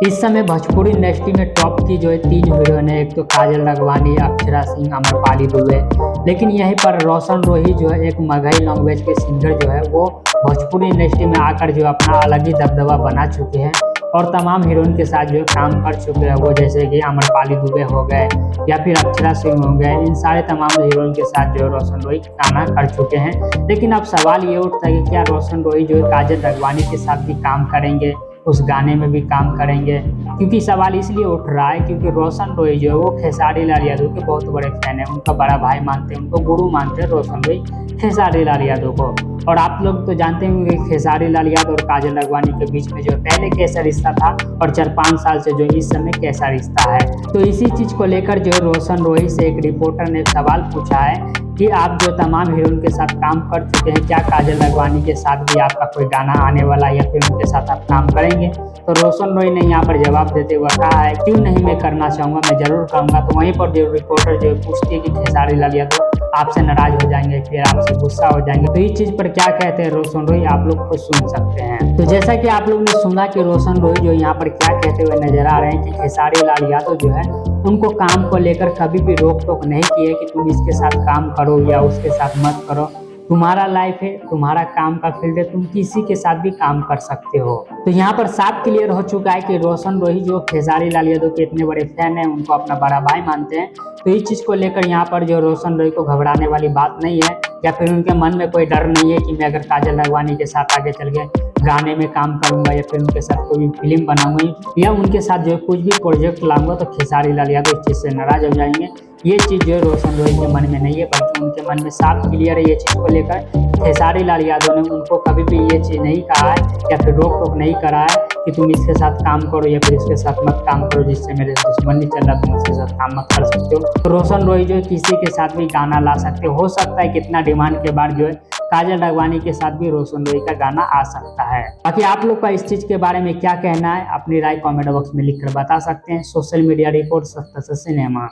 इस समय भोजपुरी इंडस्ट्री में टॉप की जो है 3 हीरोइन है, एक तो काजल राघवानी, अक्षरा सिंह, आम्रपाली दुबे। लेकिन यहीं पर रोशन रोही जो है एक मगही लैंग्वेज के सिंगर जो है वो भोजपुरी इंडस्ट्री में आकर जो अपना अलग ही दबदबा बना चुके हैं और तमाम हीरोइन के साथ जो है काम कर चुके हैं। वो जैसे कि आम्रपाली दुबे हो गए या फिर अक्षरा सिंह हो गए, इन सारे तमाम हीरोइन के साथ जो है रोशन रोही गाना कर चुके हैं। लेकिन अब सवाल ये उठता है कि क्या रोशन रोही जो है काजल राघवानी के साथ भी काम करेंगे, उस गाने में भी काम करेंगे? क्योंकि सवाल इसलिए उठ रहा है क्योंकि रोशन रोही जो है वो खेसारी लाल यादव के बहुत बड़े फैन है, उनका बड़ा भाई मानते हैं, उनको गुरु मानते हैं रोशन रोही खेसारी लाल यादव को। और आप लोग तो जानते होंगे कि खेसारी लाल यादव और काजल राघवानी के बीच में जो पहले कैसा रिश्ता था और 4-5 साल से जो इस समय कैसा रिश्ता है। तो इसी चीज को लेकर जो रोशन रोही से एक रिपोर्टर ने सवाल पूछा है कि आप जो तमाम हीरोइन के साथ काम कर चुके हैं, क्या काजल राघवानी के साथ भी आपका कोई गाना आने वाला है या फिर उनके साथ आप काम करेंगे? तो रोशन रोही ने यहाँ पर जवाब देते हुए कहा है, क्यों नहीं, मैं करना चाहूँगा, मैं जरूर करूँगा। तो वहीं पर जो रिपोर्टर जो पूछती है कि खेसारी लाल यादव आपसे नाराज हो जाएंगे, फिर आपसे गुस्सा हो जाएंगे, तो इस चीज पर क्या कहते हैं रोशन रोही, आप लोग खुद सुन सकते हैं। तो जैसा कि आप लोग ने सुना कि रोशन रोही जो यहाँ पर क्या कहते हुए नजर आ रहे हैं कि खेसारी लाल यादव जो है उनको काम को लेकर कभी भी रोक टोक नहीं की है कि तुम इसके साथ काम करो या उसके साथ मत करो। तुम्हारा लाइफ है, तुम्हारा काम का फील्ड है, तुम किसी के साथ भी काम कर सकते हो। तो यहाँ पर साफ क्लियर हो चुका है कि रोशन रोही जो खेसारी लाल यादव के इतने बड़े फैन हैं, उनको अपना बड़ा भाई मानते हैं। तो इस चीज को लेकर यहाँ पर जो रोशन रोही को घबराने वाली बात नहीं है या फिर उनके मन में कोई डर नहीं है कि मैं अगर काजल राघवानी के साथ आगे चल के गाने में काम करूंगा या फिर उनके साथ कोई फिल्म बनाऊंगा या उनके साथ जो कुछ भी प्रोजेक्ट लाऊंगा तो खेसारी लाल यादव इस चीज से नाराज हो जाएंगे। ये चीज जो है रोशन रोही के मन में नहीं है, बल्कि उनके मन में साफ क्लियर है ये चीज को लेकर। खेसारी लाल यादव ने उनको कभी भी ये चीज नहीं कहा है या फिर रोक टोक नहीं करा है कि तुम इसके साथ काम करो या फिर इसके साथ मत काम करो, जिससे मेरे दुश्मन नहीं चल रहा, तुम इसके साथ काम मत कर सकते हो। तो रोशन रोही जो है किसी के साथ भी गाना ला सकते हो सकता है कितना डिमांड के बाद जो है काजल राघवानी के साथ भी रोशन रोही का गाना आ सकता है। बाकी आप लोग का इस चीज के बारे में क्या कहना है, अपनी राय कमेंट बॉक्स में लिखकर बता सकते हैं। सोशल मीडिया रिपोर्ट सत्ता से सिनेमा।